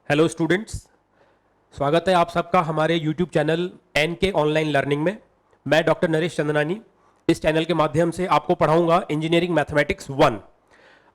Hello students, स्वागत है आप सबका हमारे यूट्यूब चैनल एन के ऑनलाइन लर्निंग में। मैं डॉक्टर नरेश चंदनानी इस चैनल के माध्यम से आपको पढ़ाऊंगा इंजीनियरिंग मैथमेटिक्स 1।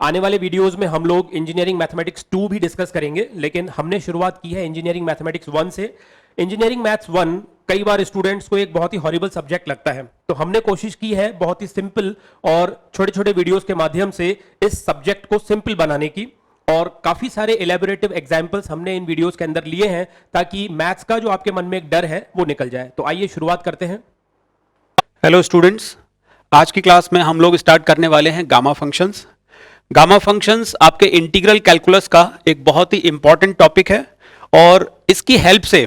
आने वाले वीडियोस में हम लोग इंजीनियरिंग मैथमेटिक्स 2 भी डिस्कस करेंगे, लेकिन हमने शुरुआत की है इंजीनियरिंग मैथमेटिक्स 1 से। इंजीनियरिंग मैथ्स 1 कई बार स्टूडेंट्स को एक बहुत ही हॉरिबल सब्जेक्ट लगता है, तो हमने कोशिश की है बहुत ही सिंपल और छोटे छोटे वीडियोस के माध्यम से इस सब्जेक्ट को सिंपल बनाने की। और काफी सारे एलैबोरेटिव एग्जांपल्स हमने इन वीडियोस के अंदर लिए हैं ताकि मैथ्स का जो आपके मन में एक डर है वो निकल जाए। तो आइए शुरुआत करते हैं। हेलो स्टूडेंट्स, आज की क्लास में हम लोग स्टार्ट करने वाले हैं गामा फंक्शंस। गामा फंक्शंस आपके इंटीग्रल कैलकुलस का एक बहुत ही इंपॉर्टेंट टॉपिक है और इसकी हेल्प से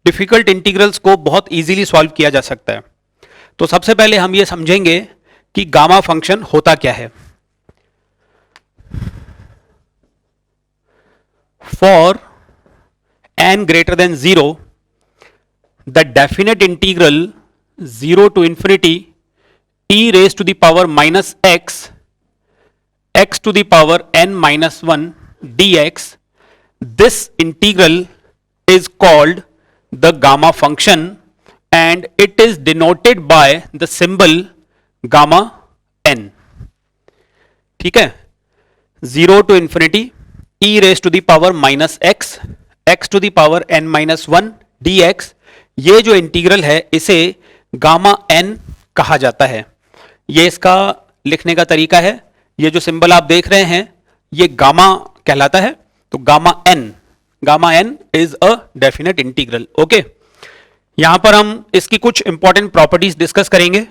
डिफिकल्ट इंटीग्रल्स को बहुत इजीली सॉल्व किया जा सकता है। तो सबसे पहले हम ये समझेंगे कि गामा फंक्शन होता क्या है। For n greater than 0, the definite integral 0 to infinity e raised to the power minus x to the power n minus 1 dx, this integral is called the gamma function and it is denoted by the symbol gamma n। ठीक है, 0 to infinity e raised to the power minus x to the power n minus 1 dx, ये जो integral है इसे gamma n कहा जाता है। ये इसका लिखने का तरीका है। ये जो सिंबल आप देख रहे हैं ये गामा कहलाता है। तो gamma n is a definite integral. Okay, यहां पर हम इसकी कुछ इंपॉर्टेंट प्रॉपर्टीज डिस्कस करेंगे।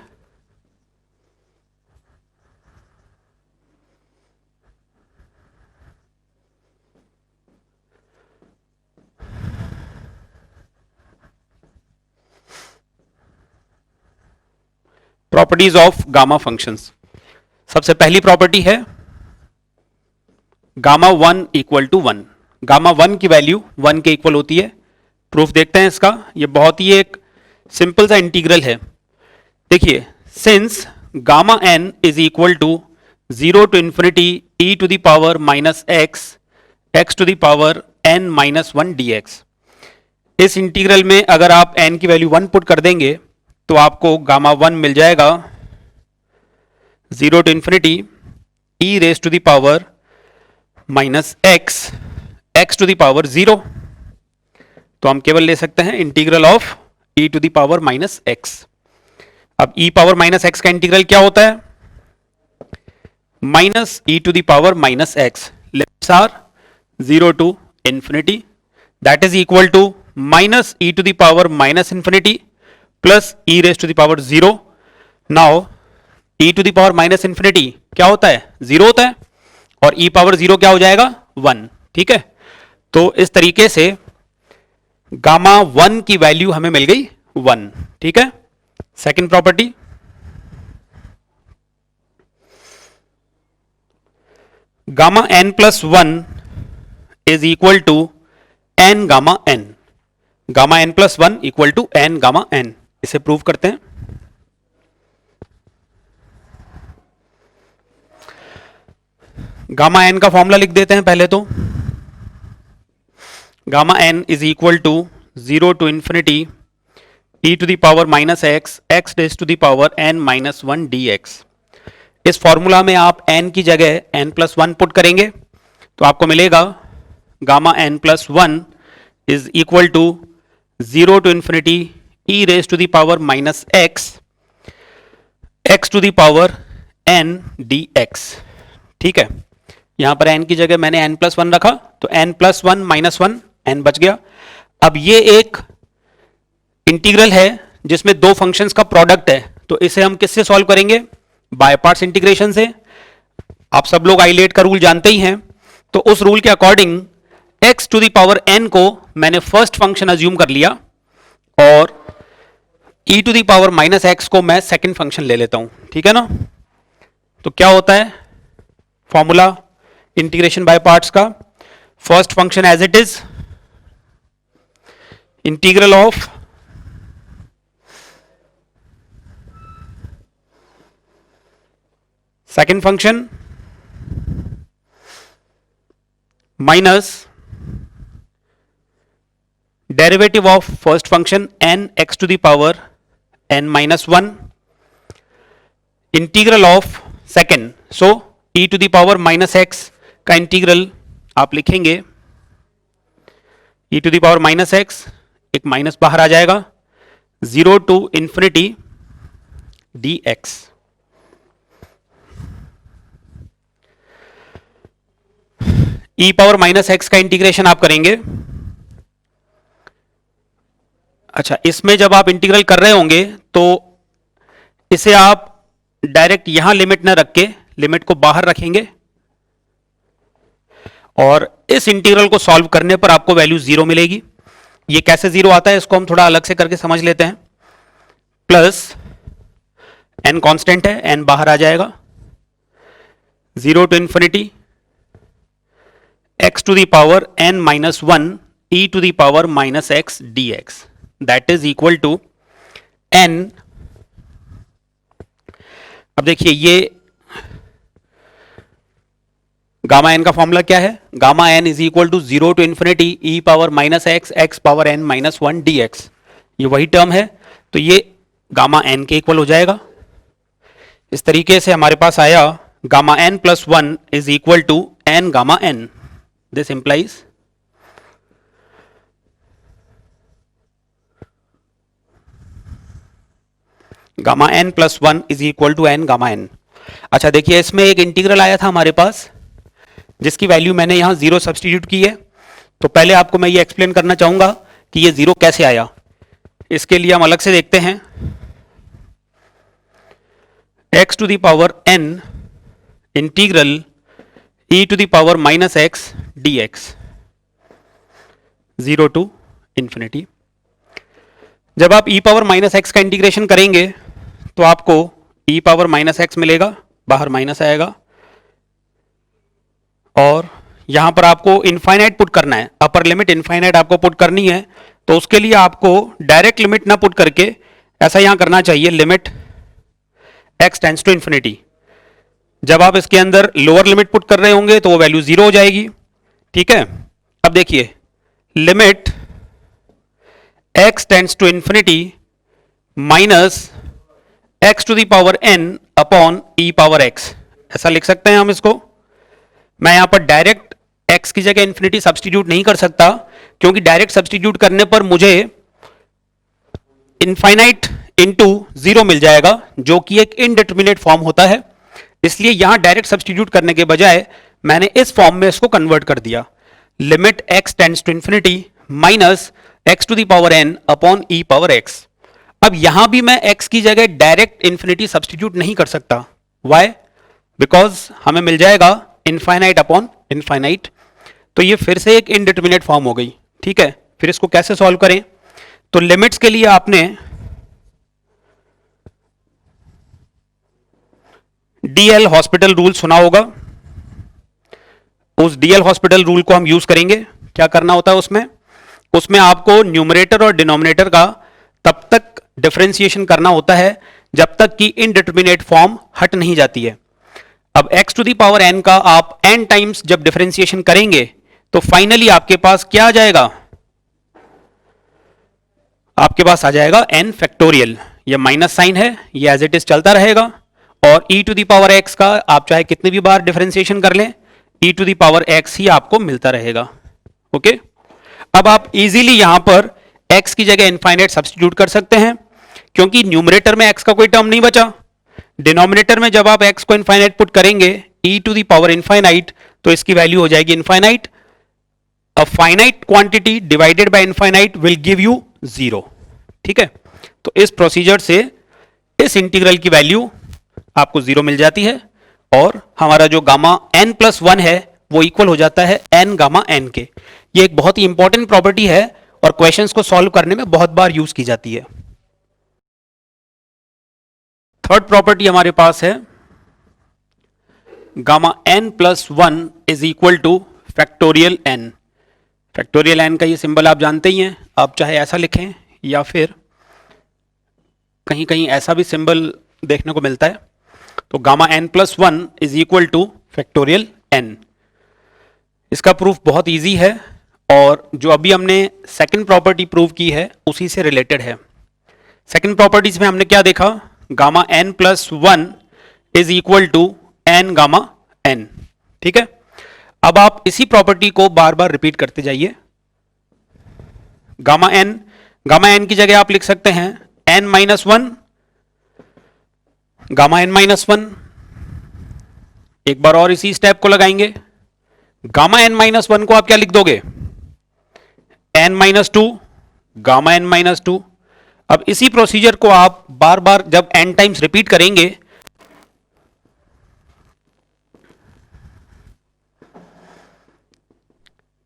Properties of gamma functions. सबसे पहली प्रॉपर्टी है गामा 1 इक्वल टू 1। गामा 1 की वैल्यू 1 के इक्वल होती है। प्रूफ देखते हैं इसका। ये बहुत ही एक सिंपल सा इंटीग्रल है। देखिए, since gamma n is equal to 0 to infinity e to the power minus x to the power n minus 1 dx, इस इंटीग्रल में अगर आप n की वैल्यू 1 पुट कर देंगे तो आपको गामा 1 मिल जाएगा 0 to infinity e raise to the power minus x to the power 0। तो हम केवल ले सकते हैं integral of e to the power minus x। अब e पावर माइनस x का इंटीग्रल क्या होता है? Minus e to the power minus x, limits are 0 to infinity, that is equal to minus e to the power minus infinity plus e raise to the power 0। Now e to the power minus infinity क्या होता है? 0 होता है, और e power 0 क्या हो जाएगा? 1। ठीक है, तो इस तरीके से गामा 1 की वैल्यू हमें मिल गई 1। ठीक है, second property, gamma n plus 1 is equal to n gamma n। Gamma n plus 1 equal to n gamma n। इसे प्रूव करते हैं। गामा n का फॉर्मूला लिख देते हैं पहले तो। Gamma n is equal to 0 to infinity e to the power minus x raise to the power n minus 1 dx। इस फॉर्मूला में आप n की जगह n प्लस 1 पुट करेंगे तो आपको मिलेगा gamma n plus 1 is equal to 0 to infinity e raise to the power minus x to the power n dx। ठीक है, यहां पर n की जगह मैंने n प्लस 1 रखा तो n प्लस 1 माइनस 1 n बच गया। अब ये एक इंटीग्रल है जिसमें दो फंक्शंस का प्रोडक्ट है, तो इसे हम किससे सॉल्व करेंगे? बाय पार्ट्स इंटीग्रेशन से। आप सब लोग आइलेट का रूल जानते ही हैं, तो उस रूल के according x to the power n को मैंने फर्स्ट फंक्शन अज्यूम कर लिया और e to the power minus x को मैं सेकंड फंक्शन ले लेता हूं। ठीक है ना? तो क्या होता है फॉर्मूला इंटीग्रेशन बाय पार्ट्स का? First function as it is, integral of second function minus derivative of first function n x to the power n minus 1, integral of second, so e to the power minus x का integral आप लिखेंगे e to the power minus x, एक minus बाहर आ जाएगा, 0 to infinity dx। e power minus x का integration आप करेंगे। अच्छा, इसमें जब आप इंटीग्रल कर रहे होंगे तो इसे आप डायरेक्ट यहां लिमिट ना रख के लिमिट को बाहर रखेंगे और इस इंटीग्रल को सॉल्व करने पर आपको वैल्यू 0 मिलेगी। ये कैसे 0 आता है इसको हम थोड़ा अलग से करके समझ लेते हैं। प्लस n कांस्टेंट है, n बाहर आ जाएगा, 0 to infinity x to the power n minus 1 e to the power minus x dx, that is equal to n। अब देखिए ये गामा n का फॉर्मूला क्या है, gamma n is equal to 0 to infinity e power minus x x power n minus 1 dx, ये वही term है, तो ये गामा n के इक्वल हो जाएगा। इस तरीके से हमारे पास आया gamma n plus 1 is equal to n gamma n। This implies gamma n plus 1 is equal to n gamma n। अच्छा देखिए, इसमें एक इंटीग्रल आया था हमारे पास जिसकी वैल्यू मैंने यहां 0 सब्स्टिट्यूट की है। तो पहले आपको मैं ये एक्सप्लेन करना चाहूंगा कि ये 0 कैसे आया। इसके लिए हम अलग से देखते हैं, x to the power n integral e to the power minus x dx, 0 to infinity. जब आप e पावर माइनस एक्स का इंटीग्रेशन करेंगे तो आपको e पावर माइनस एक्स मिलेगा, बाहर माइनस आएगा, और यहां पर आपको इनफाइनाइट पुट करना है, अपर लिमिट इनफाइनाइट आपको पुट करनी है। तो उसके लिए आपको डायरेक्ट लिमिट ना पुट करके ऐसा यहां करना चाहिए, limit x tends to infinity. जब आप इसके अंदर लोअर लिमिट पुट कर रहे होंगे तो वो वैल्यू 0 हो जाएगी, ठीक है। अब देखिए, limit x tends to infinity minus x to the power n upon e power x, ऐसा लिख सकते हैं हम इसको। मैं यहां पर डायरेक्ट x की जगह इंफिनिटी सब्स्टिट्यूट नहीं कर सकता, क्योंकि डायरेक्ट सब्स्टिट्यूट करने पर मुझे इनफाइनाइट इंटू 0 मिल जाएगा, जो कि एक इनडिटरमिनेट फॉर्म होता है। इसलिए यहां डायरेक्ट सब्स्टिट्यूट करने के बजाय मैंने इस फॉर्म में इसको कन्वर्ट कर दिया, limit x tends to infinity minus x to the power n upon e power x। अब यहां भी मैं x की जगह डायरेक्ट इंफिनिटी सब्स्टिट्यूट नहीं कर सकता। वाई? बिकॉज हमें मिल जाएगा इनफाइनाइट अपॉन इनफाइनाइट, तो ये फिर से एक इनडिटरमिनेट फॉर्म हो गई, ठीक है। फिर इसको कैसे सॉल्व करें? तो लिमिट्स के लिए आपने डीएल हॉस्पिटल रूल सुना होगा, उस डीएल हॉस्पिटल रूल को हम यूज करेंगे। क्या करना होता है उसमें आपको न्यूमरेटर और डिनोमिनेटर का तब तक डिफरेंशिएशन करना होता है जब तक कि इनडिटरमिनेट फॉर्म हट नहीं जाती है। अब x to the power n का आप n टाइम्स जब डिफरेंशिएशन करेंगे तो फाइनली आपके पास क्या आ जाएगा? आपके पास आ जाएगा n फैक्टोरियल। ये माइनस साइन है, ये एज इट इज चलता रहेगा, और e to the power x का आप चाहे कितनी भी बार डिफरेंशिएशन कर लें, e to the power x ही आपको मिलता रहेगा। ओके, अब आप इजीली यहां पर x की जगह इनफाइनाइट सब्स्टिट्यूट कर सकते हैं, क्योंकि न्यूमरेटर में x का कोई टर्म नहीं बचा। डिनोमिनेटर में जब आप x को इनफाइनाइट पुट करेंगे, e to the power infinite, तो इसकी वैल्यू हो जाएगी infinite. A finite quantity divided by infinite will give you 0, ठीक है। तो इस प्रोसीजर से इस इंटीग्रल की वैल्यू आपको 0 मिल जाती है, और हमारा जो गामा n प्लस 1 है वो इक्वल हो जाता है n गामा n के। ये एक बहुत ही इंपॉर्टेंट प्रॉपर्टी है और क्वेश्चंस को सॉल्व करने में बहुत बार यूज की जाती है। थर्ड प्रॉपर्टी हमारे पास है gamma n plus 1 is equal to factorial n। Factorial n का ये सिंबल आप जानते ही हैं, आप चाहे ऐसा लिखें या फिर कहीं कहीं ऐसा भी सिंबल देखने को मिलता है। तो gamma n plus 1 is equal to factorial n। इसका प्रूफ बहुत इजी है, और जो अभी हमने सेकंड प्रॉपर्टी प्रूव की है उसी से रिलेटेड है। सेकंड प्रॉपर्टीज में हमने क्या देखा, gamma n plus 1 is equal to n gamma n। ठीक है, अब आप इसी प्रॉपर्टी को बार बार रिपीट करते जाइए। गामा n की जगह आप लिख सकते हैं n minus 1 gamma n minus 1। एक बार और इसी स्टेप को लगाएंगे, गामा n माइनस 1 को आप क्या लिख दोगे, n minus 2 gamma n minus 2। अब इसी प्रोसीजर को आप बार बार जब n टाइम्स रिपीट करेंगे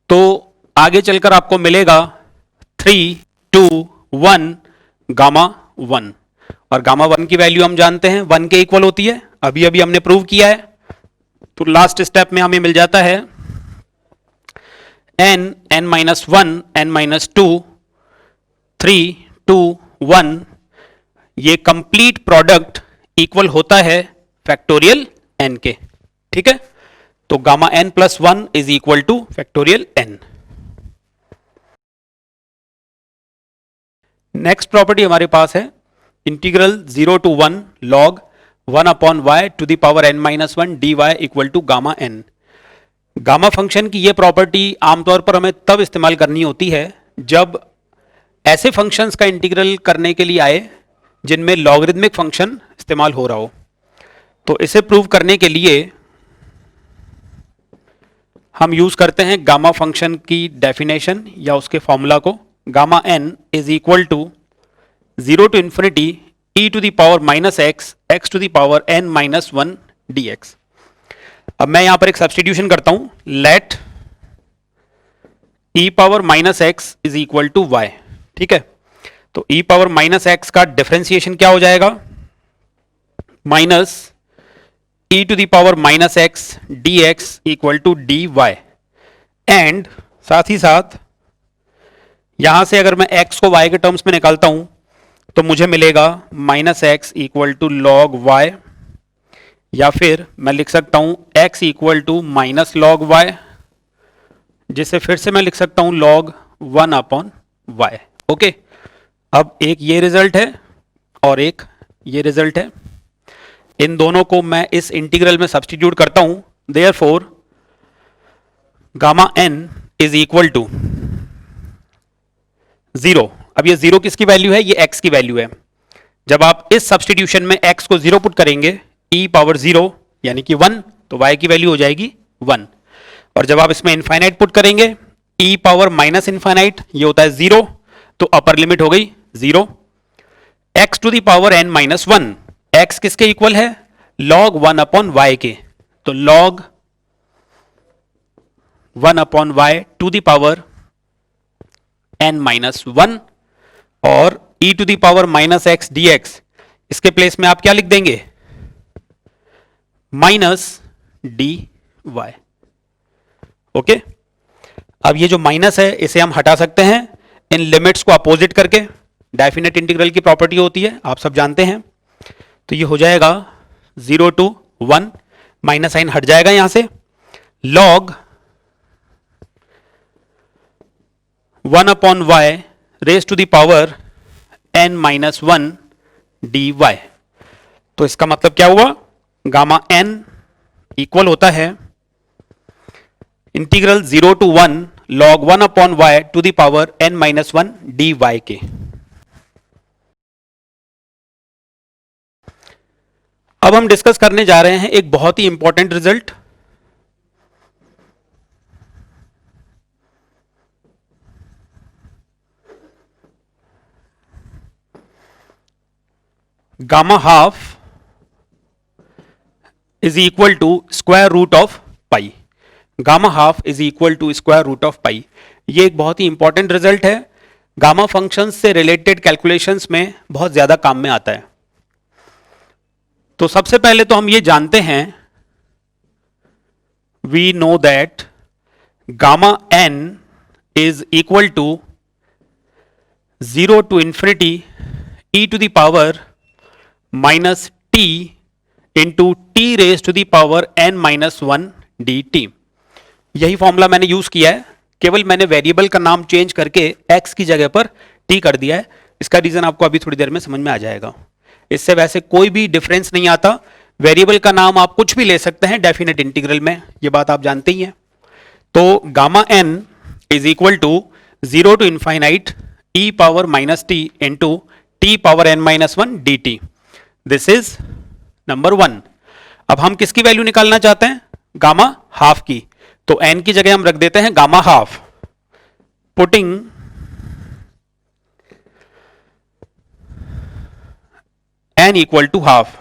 तो आगे चलकर आपको मिलेगा 3 2 1 गामा 1, और गामा 1 की वैल्यू हम जानते हैं 1 के इक्वल होती है, अभी अभी हमने प्रूव किया है। तो लास्ट स्टेप में हमें मिल जाता है n माइनस 1 n माइनस 2 3 2 1, ये कंप्लीट प्रोडक्ट इक्वल होता है फैक्टोरियल n के। ठीक है, तो gamma n plus 1 is equal to factorial n। Next property हमारे पास है integral 0 to 1 log 1 upon y to the power n minus 1 dy equal to gamma n। Gamma function की यह प्रॉपर्टी आमतौर पर हमें तब इस्तेमाल करनी होती है जब ऐसे फंक्शंस का इंटीग्रल करने के लिए आए जिनमें लॉगरिदमिक फंक्शन इस्तेमाल हो रहा हो। तो इसे प्रूव करने के लिए हम यूज करते हैं गामा फंक्शन की डेफिनेशन या उसके फॉर्मूला को। Gamma n is equal to 0 to infinity e to the power minus x to the power n minus 1 dx। अब मैं यहां पर एक सब्स्टिट्यूशन करता हूं, let e power minus x is equal to y। ठीक है, तो e पावर माइनस x का डिफरेंशिएशन क्या हो जाएगा, minus e to the power minus x dx equal to dy। And साथ ही साथ यहां से अगर मैं x को y के टर्म्स में निकालता हूं तो मुझे मिलेगा minus x equal to log y, या फिर मैं लिख सकता हूं x equal to minus log y, जिसे फिर से मैं लिख सकता हूं लॉग 1 अपॉन y। ओके, अब एक ये रिजल्ट है और एक ये रिजल्ट है, इन दोनों को मैं इस इंटीग्रल में सब्स्टिट्यूट करता हूं। Therefore gamma n is equal to 0। अब ये 0 किसकी वैल्यू है, ये x की वैल्यू है। जब आप इस सब्स्टिट्यूशन में x को 0 पुट करेंगे e पावर 0 यानी कि 1, तो y की वैल्यू हो जाएगी 1। और जब आप इसमें इनफाइनाइट पुट करेंगे e पावर माइनस इनफाइनाइट, ये होता है 0, तो अपर लिमिट हो गई 0। x to the power n minus 1, x किसके इक्वल है, log 1 अपॉन y के, तो log 1 upon y to the power n minus 1, और e to the power minus x dx, इसके प्लेस में आप क्या लिख देंगे, माइनस dy। ओके, अब ये जो माइनस है इसे हम हटा सकते हैं इन लिमिट्स को अपोजिट करके, डेफिनेट इंटीग्रल की प्रॉपर्टी होती है, आप सब जानते हैं। तो ये हो जाएगा 0 टू 1, माइनस साइन हट जाएगा यहां से, log 1 upon y raise to the power n minus 1 dy। तो इसका मतलब क्या हुआ, गामा n इक्वल होता है integral 0 to 1 log 1 upon y to the power n minus 1 dy के। अब हम डिस्कस करने जा रहे हैं एक बहुत ही important result. Gamma half is equal to square root of pi. Gamma half is equal to square root of pi, ये एक बहुत ही इंपॉर्टेंट रिजल्ट है, गामा फंक्शंस से रिलेटेड कैलकुलेशंस में बहुत ज्यादा काम में आता है। तो सबसे पहले तो हम ये जानते हैं, we know that gamma n is equal to 0 to infinity e to the power minus t into t raise to the power n minus 1 dt। यही फॉर्मूला मैंने यूज किया है केवल मैंने वेरिएबल का नाम चेंज करके x की जगह पर t कर दिया है। इसका रीजन आपको अभी थोड़ी देर में समझ में आ जाएगा। इससे वैसे कोई भी डिफरेंस नहीं आता, वेरिएबल का नाम आप कुछ भी ले सकते हैं डेफिनेट इंटीग्रल में, ये बात आप जानते ही हैं। तो gamma n is equal to 0 to infinite e power minus t into t power n minus 1 dt। This is number 1। अब हम किसकी वैल्यू निकालना चाहते हैं? गामा हाफ की। तो n की जगह हम रख देते हैं gamma half, putting n equal to half.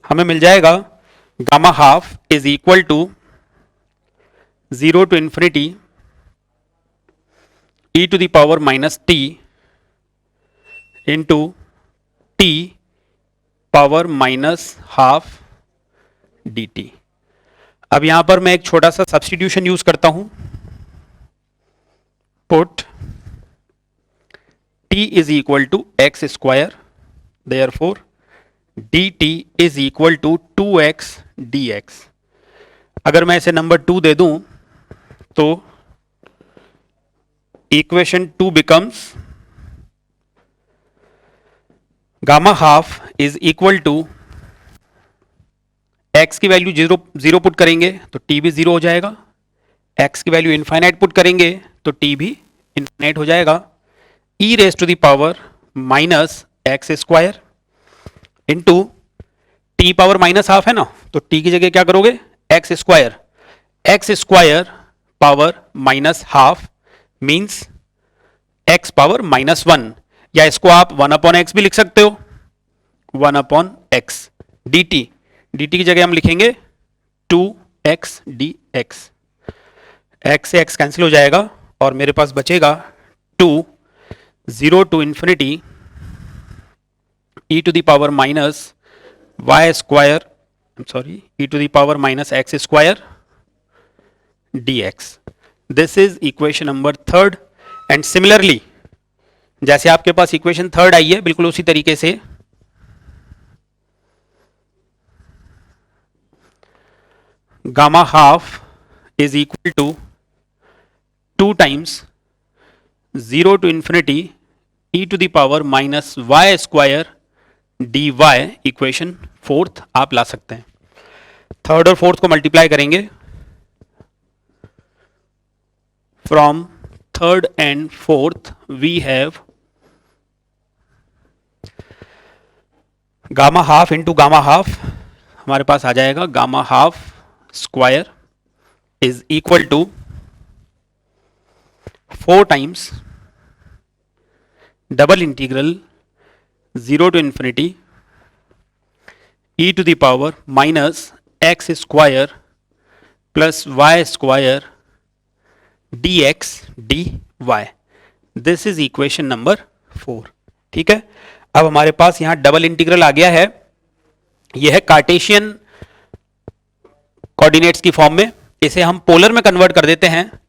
हमें मिल जाएगा gamma half is equal to 0 to infinity e to the power minus t into t power minus half dt। अब यहां पर मैं एक छोटा सा सब्स्टिट्यूशन यूज करता हूं, put t is equal to x square, therefore dt is equal to 2x dx। अगर मैं इसे नंबर 2 दे दूं तो equation 2 becomes gamma half is equal to x की वैल्यू 0 पुट करेंगे तो t भी 0 हो जाएगा, x की वैल्यू इनफाइनाइट पुट करेंगे तो t भी इनफाइनाइट हो जाएगा, e raise to the power minus x square into t power minus half है ना, तो t की जगह क्या करोगे? X square power minus half means x power minus 1, या इसको आप 1 अपॉन एक्स भी लिख सकते हो, 1 अपॉन एक्स dt। dt की जगह हम लिखेंगे 2x dx। x से x कैंसिल हो जाएगा और मेरे पास बचेगा 2 0 to infinity e to the power minus y square, e to the power minus x square dx। This is equation number 3। And similarly जैसे आपके पास इक्वेशन 3 आई है, बिल्कुल उसी तरीके से gamma half is equal to 2 times 0 to infinity e to the power minus y square dy। Equation 4 आप ला सकते हैं। 3rd और 4th को मल्टीप्लाई करेंगे, from 3rd and 4th we have gamma half into gamma half, हमारे पास आ जाएगा gamma half square is equal to 4 times double integral 0 to infinity e to the power minus x square plus y square dx dy। This is equation number 4। ठीक है, अब हमारे पास यहां double integral आ गया है, यह है कार्टेशियन कोऑर्डिनेट्स की फॉर्म में। इसे हम पोलर में कन्वर्ट कर देते हैं,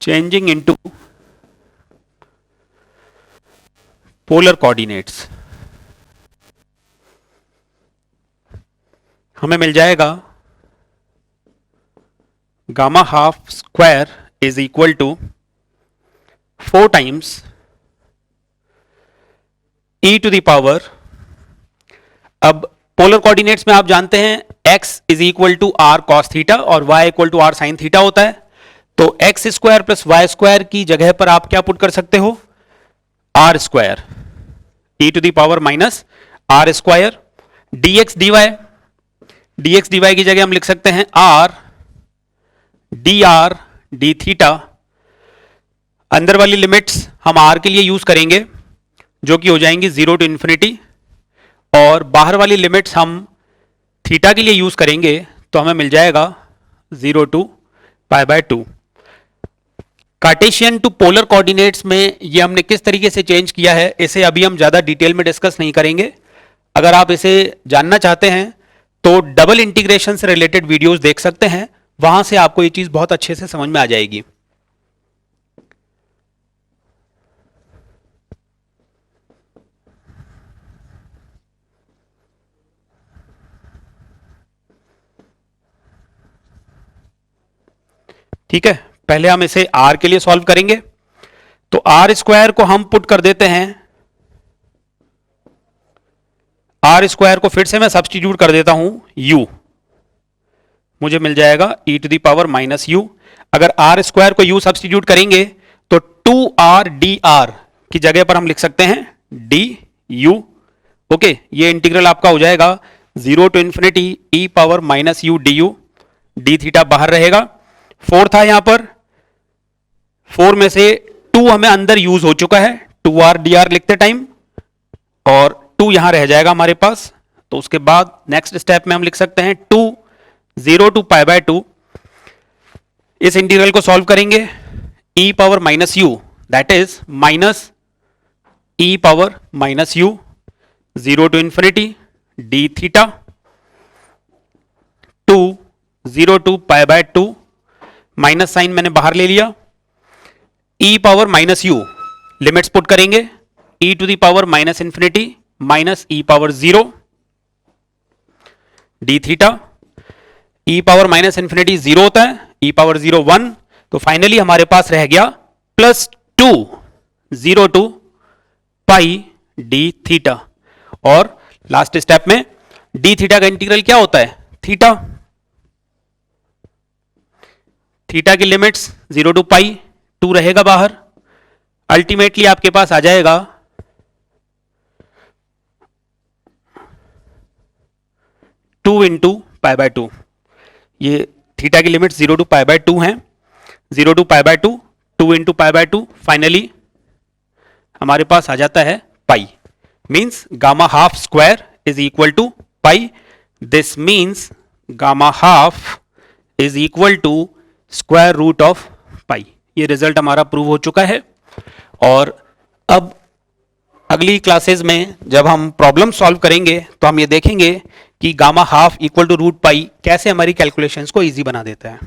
चेंजिंग इनटू पोलर कोऑर्डिनेट्स। हमें मिल जाएगा gamma half square is equal to 4 times e to the power, अब पोलर कोऑर्डिनेट्स में आप जानते हैं x is equal to r cos theta और y equal to r sine theta होता है। तो x square plus y square की जगह पर आप क्या पुट कर सकते हो? R square e to the power minus r square dx dy की जगह हम लिख सकते हैं r dr d थीटा। अंदर वाली लिमिट्स हम r के लिए यूज करेंगे जो कि हो जाएंगी 0 टू इंफिनिटी, और बाहर वाली लिमिट्स हम थीटा के लिए यूज करेंगे तो हमें मिल जाएगा 0 to pi by 2। Cartesian to polar coordinates में ये हमने किस तरीके से चेंज किया है, इसे अभी हम ज्यादा डिटेल में डिस्कस नहीं करेंगे। अगर आप इसे जानना चाहते हैं तो डबल इंटीग्रेशन से रिलेटेड वीडियोस देख सकते हैं, वहां से आपको ये चीज बहुत अच्छे से समझ में आ जाएगी। ठीक है, पहले हम इसे r के लिए सॉल्व करेंगे। तो r स्क्वायर को हम पुट कर देते हैं, r स्क्वायर को फिर से मैं सब्स्टिट्यूट कर देता हूं u, मुझे मिल जाएगा e to the power minus u। अगर r स्क्वायर को u सब्स्टिट्यूट करेंगे तो 2r dr की जगह पर हम लिख सकते हैं du। ओके, ये इंटीग्रल आपका हो जाएगा 0 to infinity e power minus u du, d theta बाहर रहेगा। 4 था यहां पर, 4 में से 2 हमें अंदर यूज हो चुका है 2r dr लिखते टाइम, और 2 यहां रह जाएगा हमारे पास। तो उसके बाद नेक्स्ट स्टेप में हम लिख सकते हैं 2 0 टू पाई बाय 2। इस इंटीग्रल को सॉल्व करेंगे, e power minus u that is minus e power minus u 0 to infinity d theta 2 0 to pi by 2, minus sine मैंने बाहर ले लिया, e power minus u limits put करेंगे, e to the power minus infinity minus e power 0 d theta, e power minus infinity 0 होता है, e power 0 1, तो finally हमारे पास रह गया plus 2 0 to pi d theta. और लास्ट स्टेप में d थीटा का इंटीग्रल क्या होता है, थीटा, थीटा की लिमिट्स 0 टू पाई, 2 रहेगा बाहर, अल्टीमेटली आपके पास आ जाएगा 2 इंटू पाई बाय 2। ये थीटा की लिमिट्स 0 टू पाई बाय 2 हैं, 0 to pi by 2, 2 into pi by 2, finally हमारे पास आ जाता है pi. Means gamma half square is equal to pi. This means gamma half is equal to square root of pi. ये result हमारा prove हो चुका है। और अब अगली क्लासेस में जब हम प्रॉब्लम सॉल्व करेंगे तो हम ये देखेंगे कि gamma half equal to root pi कैसे हमारी कैलकुलेशंस को इजी बना देता है।